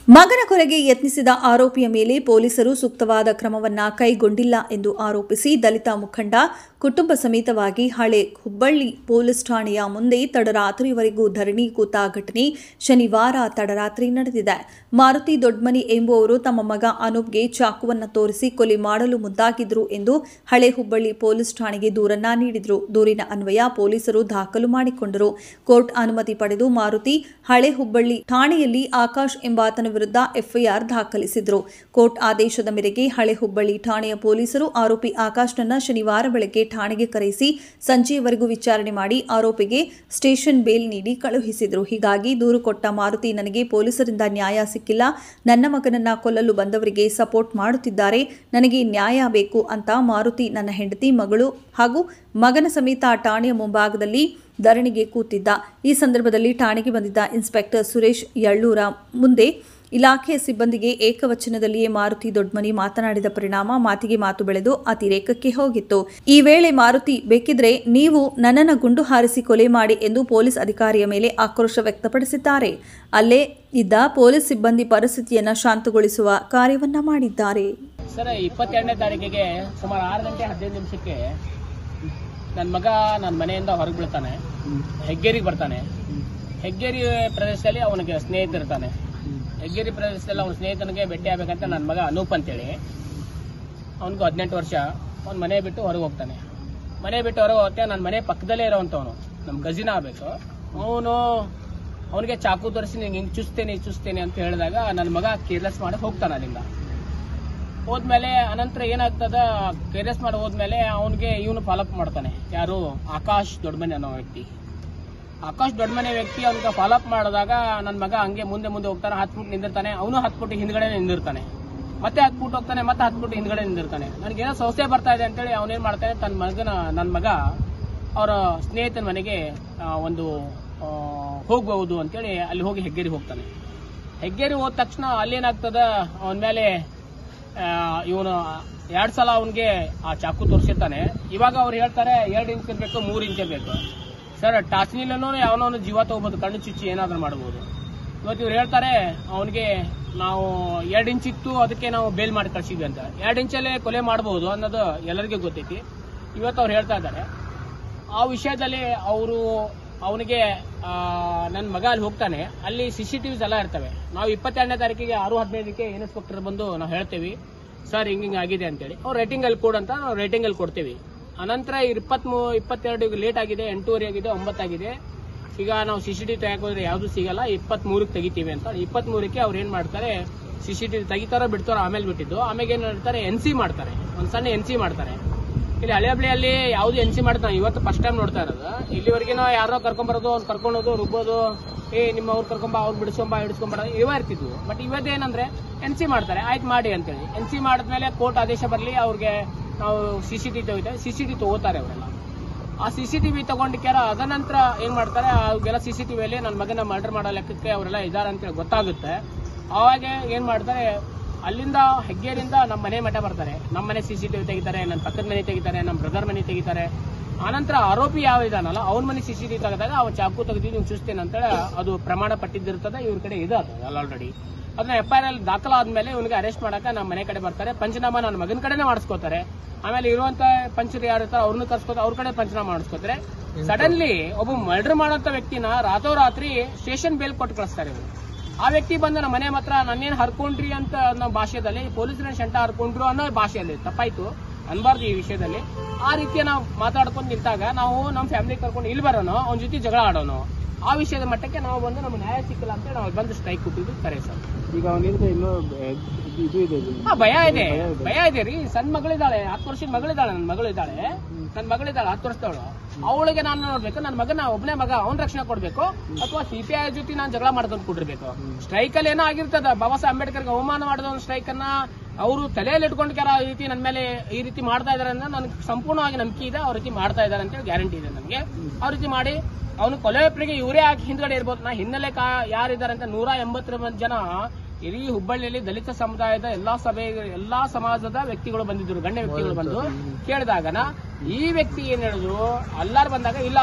ಮಗನ ಕೊಲೆಗೆ ಯತ್ನಿಸಿದ ಆರೋಪಿಯ ಮೇಲೆ ಪೊಲೀಸರು ಸೂಕ್ತವಾದ ಕ್ರಮವನ್ನ ಕೈಗೊಂಡಿಲ್ಲ ಎಂದು ಆರೋಪಿಸಿ ದಲಿತ ಮುಖಂಡ ಕುಟುಂಬ ಸಮೇತವಾಗಿ ಹಳೆ ಹುಬ್ಬಳ್ಳಿ ಪೊಲೀಸ್ ಠಾಣೆಯ ಮುಂದೆ ತಡರಾತ್ರಿವರೆಗೂ ಧರಣಿ ಕೂತ ಘಟನೆ ಶನಿವಾರ ತಡರಾತ್ರಿ ನಡೆದಿದೆ. ಮಾರುತಿ ದೊಡ್ಮನಿ ಎಂಬುವವರು ತಮ್ಮ ಮಗ ಅನೂಪ್ಗೆ ಚಾಕುವನ್ನು ತೋರಿಸಿ ಕೊಲೆ ಮಾಡಲು ಮುಂದಾಗಿದ್ರು ಎಂದು ಹಳೆ ಹುಬ್ಬಳ್ಳಿ ಪೊಲೀಸ್ ಠಾಣೆಗೆ ದೂರನ್ನ ನೀಡಿದ್ರು. ದೂರಿನ ಅನ್ವಯ ಪೊಲೀಸರು ದಾಖಲು ಮಾಡಿಕೊಂಡರು. ಕೋರ್ಟ್ ಅನುಮತಿ ಪಡೆದು ಮಾರುತಿ ಹಳೆ ಹುಬ್ಬಳ್ಳಿ ಠಾಣೆಯಲ್ಲಿ ಆಕಾಶ್ ಎಂಬಾತನ ವಿರುದ್ಧ ಎಫ್ಐಆರ್ ದಾಖಲಿಸಿದ್ರು. ಕೋರ್ಟ್ ಆದೇಶದ ಮೇರೆಗೆ ಹಳೆ ಹುಬ್ಬಳ್ಳಿ ಠಾಣೆಯ ಪೊಲೀಸರು ಆರೋಪಿ ಆಕಾಶ್ನನ್ನ ಶನಿವಾರ ಬೆಳಗ್ಗೆ ಠಾಣೆಗೆ ಕರೆಸಿ ಸಂಜೆಯವರೆಗೂ ವಿಚಾರಣೆ ಮಾಡಿ ಆರೋಪಿಗೆ ಸ್ಟೇಷನ್ ಬೇಲ್ ನೀಡಿ ಕಳುಹಿಸಿದ್ರು. ಹೀಗಾಗಿ ದೂರು ಕೊಟ್ಟ ಮಾರುತಿ, ನನಗೆ ಪೊಲೀಸರಿಂದ ನ್ಯಾಯ ಸಿಕ್ಕಿಲ್ಲ, ನನ್ನ ಮಗನನ್ನ ಕೊಲ್ಲಲು ಬಂದವರಿಗೆ ಸಪೋರ್ಟ್ ಮಾಡುತ್ತಿದ್ದಾರೆ, ನನಗೆ ನ್ಯಾಯ ಬೇಕು ಅಂತ ಮಾರುತಿ ನನ್ನ ಹೆಂಡತಿ, ಮಗಳು ಹಾಗೂ ಮಗನ ಸಮೇತ ಠಾಣೆಯ ಮುಂಭಾಗದಲ್ಲಿ ಧರಣಿಗೆ ಕೂತಿದ್ದ. ಈ ಸಂದರ್ಭದಲ್ಲಿ ಠಾಣೆಗೆ ಬಂದಿದ್ದ ಇನ್ಸ್ಪೆಕ್ಟರ್ ಸುರೇಶ್ ಯಳ್ಳೂರ ಮುಂದೆ ಇಲಾಖೆಯ ಸಿಬ್ಬಂದಿಗೆ ಏಕವಚನದಲ್ಲಿಯೇ ಮಾರುತಿ ದೊಡ್ಮನಿ ಮಾತನಾಡಿದ ಪರಿಣಾಮ ಮಾತಿಗೆ ಮಾತು ಬೆಳೆದು ಅತಿರೇಕಕ್ಕೆ ಹೋಗಿತ್ತು. ಈ ವೇಳೆ ಮಾರುತಿ, ಬೇಕಿದ್ರೆ ನೀವು ನನ್ನನ್ನು ಗುಂಡು ಹಾರಿಸಿ ಕೊಲೆ ಮಾಡಿ ಎಂದು ಪೊಲೀಸ್ ಅಧಿಕಾರಿಯ ಮೇಲೆ ಆಕ್ರೋಶ ವ್ಯಕ್ತಪಡಿಸಿದ್ದಾರೆ. ಅಲ್ಲೇ ಇದ್ದ ಪೊಲೀಸ್ ಸಿಬ್ಬಂದಿ ಪರಿಸ್ಥಿತಿಯನ್ನ ಶಾಂತಗೊಳಿಸುವ ಕಾರ್ಯವನ್ನ ಮಾಡಿದ್ದಾರೆ. ಸರ್, 22ನೇ ತಾರೀಕಿಗೆ ಸುಮಾರು 6 ಗಂಟೆ 15 ನಿಮಿಷಕ್ಕೆ ನನ್ನ ಮಗ ನನ್ನ ಮನೆಯಿಂದ ಹೊರಗೆ ಬೀಳ್ತಾನೆ. ಹೆಗ್ಗೇರಿಗೆ ಬರ್ತಾನೆ. ಹೆಗ್ಗೇರಿ ಪ್ರದೇಶದಲ್ಲಿ ಅವನಿಗೆ ಸ್ನೇಹಿತರಿರ್ತಾನೆ. ಹೆಗ್ಗೇರಿ ಪ್ರದೇಶದಲ್ಲಿ ಅವನ ಸ್ನೇಹಿತನಿಗೆ ಭೇಟಿ ಆಗ್ಬೇಕಂತ ನನ್ನ ಮಗ ಅನೂಪ್ ಅಂತೇಳಿ, ಅವನಿಗೂ 18 ವರ್ಷ, ಅವ್ನು ಮನೆ ಬಿಟ್ಟು ಹೊರಗೆ ಹೋಗ್ತಾನೆ. ಮನೆ ಬಿಟ್ಟು ಹೊರಗೆ ಹೋಗ್ತಾನೆ. ನನ್ನ ಮನೆ ಪಕ್ಕದಲ್ಲೇ ಇರೋವಂಥವನು, ನಮ್ಮ ಗಜಿನ ಆಗಬೇಕು. ಅವನಿಗೆ ಚಾಕು ತೋರಿಸಿ ನಿಂಗೆ ಹಿಂಗೆ ಚುಸ್ತೇನೆ ಅಂತ ಹೇಳಿದಾಗ ನನ್ನ ಮಗ ಕೇರ್ಲೆಸ್ ಮಾಡಿ ಹೋಗ್ತಾನೆ. ಅಲ್ಲಿಂದ ಹೋದ್ಮೇಲೆ ಅನಂತರ ಏನಾಗ್ತದ, ಕೇರ್ಲೆಸ್ ಮಾಡಿ ಹೋದ್ಮೇಲೆ ಅವನಿಗೆ ಇವನು ಫಾಲೋಅಪ್ ಮಾಡ್ತಾನೆ. ಯಾರು? ಆಕಾಶ್ ದೊಡ್ಮನಿ ಅನ್ನೋ ವ್ಯಕ್ತಿ. ಆಕಾಶ್ ದೊಡ್ಮನೆ ವ್ಯಕ್ತಿ ಅವ್ನಿಗೆ ಫಾಲೋಅಪ್ ಮಾಡಿದಾಗ ನನ್ನ ಮಗ ಹಂಗೆ ಮುಂದೆ ಹೋಗ್ತಾನೆ. 10 ಫುಟ್ ನಿಂದಿರ್ತಾನೆ. ಅವನು 10 ಫುಟ್ ಹಿಂದ್ಗಡೆ ನಿಂದಿರ್ತಾನೆ. ಮತ್ತೆ 10 ಫುಟ್ ಹೋಗ್ತಾನೆ. ಮತ್ತೆ 10 ಫುಟ್ ಹಿಂದ್ಗಡೆ ನಿಂದಿರ್ತಾನೆ. ನನಗೇನೋ ಸಮಸ್ಯೆ ಬರ್ತಾ ಇದೆ ಅಂತೇಳಿ ಅವನೇನ್ ಮಾಡ್ತಾನೆ, ನನ್ನ ಮಗ ಅವರ ಸ್ನೇಹಿತನ ಮನೆಗೆ ಒಂದು ಹೋಗ್ಬಹುದು ಅಂತೇಳಿ ಅಲ್ಲಿ ಹೋಗಿ ಹೆಗ್ಗೇರಿ ಹೋಗ್ತಾನೆ. ಹೆಗ್ಗೇರಿ ಹೋದ ತಕ್ಷಣ ಅಲ್ಲೇನಾಗ್ತದ, ಅವನ ಮೇಲೆ ಇವನು 2 ಸಲ ಅವನಿಗೆ ಆ ಚಾಕು ತೋರಿಸಿರ್ತಾನೆ. ಇವಾಗ ಅವ್ರು ಹೇಳ್ತಾರೆ 2 ಇಂಚ್ ಇರ್ಬೇಕು, 3 ಇಂಚ್ ಇರ್ಬೇಕು. ಸರ್, ಟಾಚ್ನಿಲೂ ಯಾವನೋ ಜೀವ ತಗೋಬಹುದು, ಕಣ್ಣು ಚುಚ್ಚಿ ಏನಾದ್ರೂ ಮಾಡಬಹುದು. ಇವತ್ತು ಇವ್ರು ಹೇಳ್ತಾರೆ ಅವನಿಗೆ ನಾವು 2 ಇಂಚ್ ಇತ್ತು, ಅದಕ್ಕೆ ನಾವು ಬೇಲ್ ಮಾಡಿ ಕಳ್ಸಿದ್ವಿ ಅಂತ. 2 ಇಂಚಲ್ಲೇ ಕೊಲೆ ಮಾಡಬಹುದು ಅನ್ನೋದು ಎಲ್ಲರಿಗೂ ಗೊತ್ತೈತಿ. ಇವತ್ತು ಅವ್ರು ಹೇಳ್ತಾ ಇದ್ದಾರೆ. ಆ ವಿಷಯದಲ್ಲಿ ಅವನಿಗೆ ನನ್ನ ಮಗ ಅಲ್ಲಿ ಹೋಗ್ತಾನೆ. ಅಲ್ಲಿ CCTVs ಎಲ್ಲ ಇರ್ತವೆ. ನಾವು 22ನೇ ತಾರೀಕಿಗೆ 6:15ಕ್ಕೆ ಇನ್ಸ್ಪೆಕ್ಟರ್ ಬಂದು ನಾವು ಹೇಳ್ತೇವೆ, ಸರ್ ಹಿಂಗಿಂಗ್ ಆಗಿದೆ ಅಂತೇಳಿ. ಅವ್ರು ರೇಟಿಂಗ್ ಅಲ್ಲಿ ಕೊಡು ಅಂತ ನಾವು ರೇಟಿಂಗ್ ಅಲ್ಲಿ ಕೊಡ್ತೇವೆ. ಅನಂತರ 22 ಲೇಟ್ ಆಗಿದೆ, 8:30 ಆಗಿದೆ, 9 ಆಗಿದೆ. ಈಗ ನಾವು CCTV ತೆಗೆಯಕ್ಕೆ ಹೋದ್ರೆ ಯಾವ್ದು ಸಿಗಲ್ಲ, 23ಕ್ಕೆ ತೆಗಿತೀವಿ ಅಂತ. 23ಕ್ಕೆ ಅವ್ರು ಏನ್ ಮಾಡ್ತಾರೆ, CCTV ತೆಗಿತಾರೋ ಬಿಡ್ತಾರೋ ಆಮೇಲೆ ಬಿಟ್ಟಿದ್ದು. ಆಮೇಲೆ ಏನ್ ಮಾಡ್ತಾರೆ, NC ಮಾಡ್ತಾರೆ. ಒಂದ್ ಸಣ್ಣ NC ಮಾಡ್ತಾರೆ. ಇಲ್ಲಿ ಹಳೆಬಳಿಯಲ್ಲಿ ಯಾವ್ದು NC ಮಾಡ್ತಾರೆ, ಇವತ್ತು ಫಸ್ಟ್ ಟೈಮ್ ನೋಡ್ತಾ ಇರೋದು. ಇಲ್ಲಿವರೆಗೆ ನಾವು ಯಾರೋ ಕರ್ಕೊಂಬರೋದು, ಅವ್ನು ಕರ್ಕೊಂಡೋದು, ರುಬ್ಬೋದು, ನಿಮ್ಮ ಅವ್ರು ಕರ್ಕೊಂಬ, ಅವ್ರು ಹಿಡಿಸ್ಕೊಂಬರೋದು ಇವ ಇರ್ತಿದ್ವು. ಬಟ್ ಇವತ್ತೇನಂದ್ರೆ NC ಮಾಡ್ತಾರೆ. ಆಯ್ತು ಮಾಡಿ ಅಂತೇಳಿ. NC ಮಾಡಿದ್ಮೇಲೆ ಕೋರ್ಟ್ ಆದೇಶ ಬರಲಿ, ಅವ್ರಿಗೆ ನಾವು CCTV ತಗೋತಾರೆ ಅವರೆಲ್ಲ. ಆ CCTV ತಗೊಂಡಿಕ್ಯಾರ. ಅದನಂತರ ಏನ್ ಮಾಡ್ತಾರೆ, ಅವೆಲ್ಲ CCTVಯಲ್ಲಿ ನನ್ನ ಮಗನ ಮರ್ಡರ್ ಮಾಡೋ ಲೆಕ್ಕಕ್ಕೆ ಅವರೆಲ್ಲ ಇದಾರೆ ಅಂತೇಳಿ ಗೊತ್ತಾಗುತ್ತೆ. ಅವಾಗ ಏನ್ ಮಾಡ್ತಾರೆ, ಅಲ್ಲಿಂದ ಹೆಗ್ಗೇರಿಂದ ನಮ್ಮ ಮನೆ ಮಠ ಬರ್ತಾರೆ. ನಮ್ಮ ಮನೆ CCTV ತೆಗಿತಾರೆ, ನನ್ನ ಪಕ್ಕದ ಮನೆ ತೆಗಿತಾರೆ, ನಮ್ಮ ಬ್ರದರ್ ಮನೆ ತೆಗಿತಾರೆ. ಆನಂತರ ಆರೋಪಿ ಯಾವ ಇದಾನಲ್ಲ ಅವನ ಮನೆ CCTV ತೆಗೆದಾಗ ಅವ್ನು ಚಾಕು ತೆಗೆದಿದ್ದು ನೀವು ಚುಸ್ತೇನೆ ಅಂತೇಳಿ ಅದು ಪ್ರಮಾಣ ಪಟ್ಟಿದ್ದಿರ್ತದೆ. ಇವ್ರ ಕಡೆ ಇದೆ ಅದು ಆಲ್ರೆಡಿ. ಅದನ್ನ FIR ಅಲ್ಲಿ ದಾಖಲಾದ್ಮೇಲೆ ಇವನಿಗೆ ಅರೆಸ್ಟ್ ಮಾಡಕ ನಮ್ಮ ಮನೆ ಕಡೆ ಬರ್ತಾರೆ. ಪಂಚನಾಮ ನನ್ನ ಮಗನ ಕಡೆನೇ ಮಾಡಿಸ್ಕೋತಾರೆ. ಆಮೇಲೆ ಇರುವಂತ ಪಂಚರು ಯಾರು ಇರ್ತಾರೆ ಅವ್ರನ್ನ ಕರ್ಸ್ಕೋತಾರೆ, ಅವ್ರ ಕಡೆ ಪಂಚನಾಮ ಮಾಡಿಸ್ಕೋತಾರೆ. ಸಡನ್ಲಿ ಒಬ್ಬ ಮರ್ಡರ್ ಮಾಡೋಂಥ ವ್ಯಕ್ತಿನ ರಾತ್ರೋರಾತ್ರಿ ಸ್ಟೇಷನ್ ಬೇಲ್ ಕೊಟ್ಟು ಕಳಿಸ್ತಾರೆ ಇವರು. ಆ ವ್ಯಕ್ತಿ ಬಂದ ನಮ್ಮ ಮನೆ ಮಾತ್ರ ನನ್ನೇನು ಹರ್ಕೊಂಡ್ರಿ ಅಂತ ನಮ್ಮ ಭಾಷೆಯಲ್ಲಿ, ಪೊಲೀಸರ ಶಂಟ ಹರ್ಕೊಂಡ್ರು ಅನ್ನೋ ಭಾಷೆಯಲ್ಲಿ ತಪ್ಪಾಯ್ತು ಅನ್ಬಾರ್ದು ಈ ವಿಷಯದಲ್ಲಿ. ಆ ರೀತಿಯ ನಾವು ಮಾತಾಡ್ಕೊಂಡು ನಿಂತಾಗ ನಾವು ನಮ್ಮ ಫ್ಯಾಮಿಲಿ ಕರ್ಕೊಂಡು ಇಲ್ಲಿ ಬರೋನು, ಅವನ ಜೊತೆ ಜಗಳ ಆಡೋನು. ಆ ವಿಷಯದ ಮಟ್ಟಕ್ಕೆ ನಾವು ಬಂದು ನಮ್ಗೆ ನ್ಯಾಯ ಸಿಕ್ಕಿಲ್ಲ ಅಂತ ನಾವು ಬಂದು ಸ್ಟ್ರೈಕ್ ಕೊಟ್ಟಿದ್ದು ಕರೆ ಸರ್. ಈಗ ಅವನಿಂದ ಇನ್ನೂ ಇದು ಇದೆ, ಭಯ ಇದೆ ರೀ. ಸಣ್ಣ ಮಗಳಿದ್ದಾಳೆ, 10 ವರ್ಷದ ಮಗಳಿದ್ದಾಳೆ. ನನ್ನ ಮಗಳಿದ್ದಾಳೆ 10 ವರ್ಷದವಳು. ಅವಳಿಗೆ ನಾನು ನೋಡ್ಬೇಕು, ನನ್ನ ಮಗನ ಒಬ್ಬನೇ ಮಗ, ಅವ್ನ ರಕ್ಷಣೆ ಕೊಡ್ಬೇಕು, ಅಥವಾ CPI ಜೊತೆ ನಾನು ಜಗಳ ಮಾಡ್ಕೊಂಡು ಕೊಟ್ಟಿರ್ಬೇಕು. ಸ್ಟ್ರೈಕ್ ಅಲ್ಲಿ ಏನೋ ಆಗಿರ್ತದ, ಬಾಬಾ ಸಾಹೇಬ್ ಅಂಬೇಡ್ಕರ್ಗೆ ಅವಮಾನ ಮಾಡಿದ ಒಂದು ಸ್ಟ್ರೈಕ್ ಅನ್ನ ಅವರು ತಲೆಯಲ್ಲಿ ಇಟ್ಕೊಂಡು ಈ ರೀತಿ ನನ್ನ ಮೇಲೆ ಈ ರೀತಿ ಮಾಡ್ತಾ ಇದಾರೆ ಅಂದ್ರೆ ನನಗೆ ಸಂಪೂರ್ಣವಾಗಿ ನಂಬಿಕೆ ಇದೆ. ಅವ್ರ ರೀತಿ ಮಾಡ್ತಾ ಇದಾರೆ ಅಂತೇಳಿ ಗ್ಯಾರಂಟಿ ಇದೆ ನನಗೆ. ಆ ರೀತಿ ಮಾಡಿ ಅವನು ಕೊಲೆಯೊಬ್ಬರಿಗೆ ಇವರೇ ಹಾಕಿ ಹಿಂದ್ಗಡೆ ಇರ್ಬೋದು. ನಾ ಹಿನ್ನೆಲೆ ಯಾರಿದ್ದಾರೆ ಅಂತ 180 ಜನ ಇಡೀ ಹುಬ್ಬಳ್ಳಿಯಲ್ಲಿ ದಲಿತ ಸಮುದಾಯದ ಎಲ್ಲಾ ಸಮಾಜದ ವ್ಯಕ್ತಿಗಳು ಬಂದಿದ್ರು, ಗಣ್ಯ ವ್ಯಕ್ತಿಗಳು ಬಂದು ಕೇಳಿದಾಗನ ಈ ವ್ಯಕ್ತಿ ಏನ್ ಹೇಳಿದ್ರು ಎಲ್ಲಾರು ಬಂದಾಗ ಇಲ್ಲ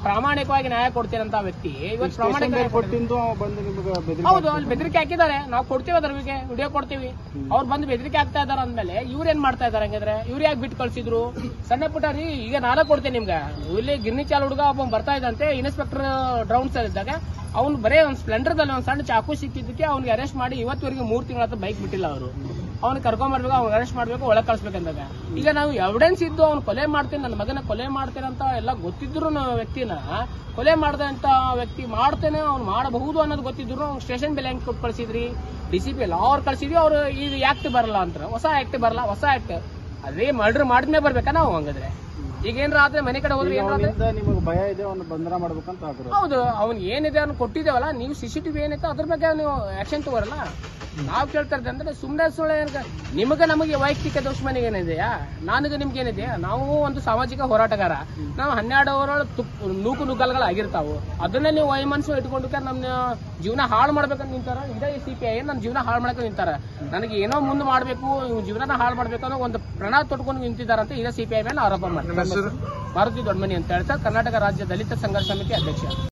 ಪ್ರಾಮಾಣಿಕವಾಗಿ ನ್ಯಾಯ ಕೊಡ್ತೀರಂತ ವ್ಯಕ್ತಿ ಇವತ್ತು ಪ್ರಾಮಾಣಿಕ ನ್ಯಾಯ ಕೊಟ್ಟಿದ್ದು ಬಂದು ನಿಮ್ಗೆ ಬೆದರಿಕೆ ಹೌದು ಅಲ್ಲಿ ಬೆದರಿಕೆ ಹಾಕಿದ್ದಾರೆ. ನಾವು ಕೊಡ್ತೀವಿ ಅದ್ರ ಬಗ್ಗೆ ವಿಡಿಯೋ ಕೊಡ್ತೀವಿ. ಅವ್ರು ಬಂದು ಬೆದರಿಕೆ ಹಾಕ್ತಾ ಇದಾರೆ ಅಂದ್ಮೇಲೆ ಇವ್ರು ಏನ್ ಮಾಡ್ತಾ ಇದಾರೆ ಹಂಗಿದ್ರೆ ಇವ್ರು ಯಾಕೆ ಬಿಟ್ಟು ಕಳ್ಸಿದ್ರು? ಸಣ್ಣ ಪುಟ್ಟ ರೀ ಈಗ ನಾನೇ ಕೊಡ್ತೇನೆ ನಿಮ್ಗೆ. ಇಲ್ಲಿ ಗಿರ್ನಿಚಾಲ್ ಹುಡುಗ ಒಬ್ಬ ಬರ್ತಾ ಇದ್ದಂತೆ ಇನ್ಸ್ಪೆಕ್ಟರ್ ಡ್ರೌನ್ಸ್ ಇದ್ದಾಗ ಅವ್ನು ಬರೇ ಒಂದು ಸ್ಪ್ಲೆಂಡರ್ದಲ್ಲಿ ಒಂದು ಸಣ್ಣ ಚಾಕು ಸಿಕ್ಕಿದ್ದಕ್ಕೆ ಅವ್ನಿಗೆ ಅರೆಸ್ಟ್ ಮಾಡಿ ಇವತ್ತುವರೆಗೆ 3 ತಿಂಗಳ ಬೈಕ್ ಬಿಟ್ಟಿಲ್ಲ ಅವರು. ಅವ್ನು ಕರ್ಕೊಂಡ್ಬರ್ಬೇಕು, ಅವ್ನು ಅರೆಸ್ಟ್ ಮಾಡ್ಬೇಕು, ಒಳಗೆ ಕಳ್ಸ್ಬೇಕಂದಾಗ ಈಗ ನಾವು ಎವಿಡೆನ್ಸ್ ಇದ್ದು ಅವ್ನು ಕೊಲೆ ಮಾಡ್ತೇನೆ, ನನ್ನ ಮಗನ ಕೊಲೆ ಮಾಡ್ತೇನೆ ಅಂತ ಎಲ್ಲ ಗೊತ್ತಿದ್ರು ವ್ಯಕ್ತಿನ ಕೊಲೆ ಮಾಡದಂತ ವ್ಯಕ್ತಿ ಮಾಡ್ತೇನೆ ಅವ್ನು ಮಾಡಬಹುದು ಅನ್ನೋದು ಗೊತ್ತಿದ್ರು ಅವ್ನು ಸ್ಟೇಷನ್ ಬೆಲೆ ಹೆಂಗ್ ಕೊಟ್ಟು ಕಳ್ಸಿದ್ರಿ? DCP ಎಲ್ಲ ಅವ್ರು ಕಳ್ಸಿದ್ವಿ. ಅವ್ರು ಈಗ ಆಕ್ಟ್ ಬರಲ್ಲ ಅಂತ ಹೊಸ ಆಕ್ಟ್ ಬರಲ್ಲ. ಹೊಸ ಆಕ್ಟ್ ಅದೇ ಮರ್ಡರ್ ಮಾಡಿದ್ಮೇಲೆ ಬರ್ಬೇಕಾ ನಾವು? ಹಂಗಂದ್ರೆ ಈಗ ಏನ್ರ ಆದ್ರೆ ಮನೆ ಕಡೆ ಹೋದ್ರೆ ನಿಮಗೆ ಭಯ ಇದೆ, ಅವ್ನು ಬಂಧನ ಮಾಡ್ಬೇಕಂತ ಆಗ್ರು. ಹೌದು, ಅವ್ನು ಏನಿದೆ ಅವ್ನು ಕೊಟ್ಟಿದ್ದೇವಲ್ಲ, ನೀವು CCTV ಏನಿತ್ತು ಅದ್ರ ಬಗ್ಗೆ ನೀವು ಆಕ್ಷನ್ ತಗೋರಲ್ಲ. ನಾವು ಕೇಳ್ತಾ ಇರ್ತೇವೆ ಅಂದ್ರೆ ಸುಮ್ಮನೆ ಸುಳ್ಳು ನಿಮಗೆ ನಮಗೆ ವೈಯಕ್ತಿಕ ದುಶ್ಮನಿಗೆ ಏನಿದೆಯಾ? ನನಗೆ ನಿಮ್ಗೆ ಏನಿದೆಯಾ? ನಾವು ಒಂದು ಸಾಮಾಜಿಕ ಹೋರಾಟಗಾರ. ನಾವು 12 ಅವರ ನೂಕು ನುಗ್ಗಲ್ಗಳಾಗಿರ್ತಾವು. ಅದನ್ನೇ ನೀವು ವೈಮನಸ್ಸು ಇಟ್ಕೊಂಡು ನಮ್ಮ ಜೀವನ ಹಾಳು ಮಾಡ್ಬೇಕಂತ ನಿಂತಾರ. ಇದೇ CPI ನನ್ನ ಜೀವನ ಹಾಳು ಮಾಡಕ್ಕೆ ನಿಂತಾರ. ನನಗೆ ಏನೋ ಮುಂದೆ ಮಾಡಬೇಕು, ಜೀವನ ಹಾಳು ಮಾಡ್ಬೇಕು ಅನ್ನೋ ಒಂದು ಪ್ರಣ ತೊಟ್ಕೊಂಡು ನಿಂತಿದ್ದಾರಂತ ಇದೇ CPI ಮೇಲೆ ಆರೋಪ ಮಾಡ್ತಾರೆ. ಮಾರುತಿ ದೊಡ್ಡಮನಿ ಅಂತ ಹೇಳ್ತಾರೆ, ಕರ್ನಾಟಕ ರಾಜ್ಯ ದಲಿತ ಸಂಘರ್ಷ ಸಮಿತಿ ಅಧ್ಯಕ್ಷ.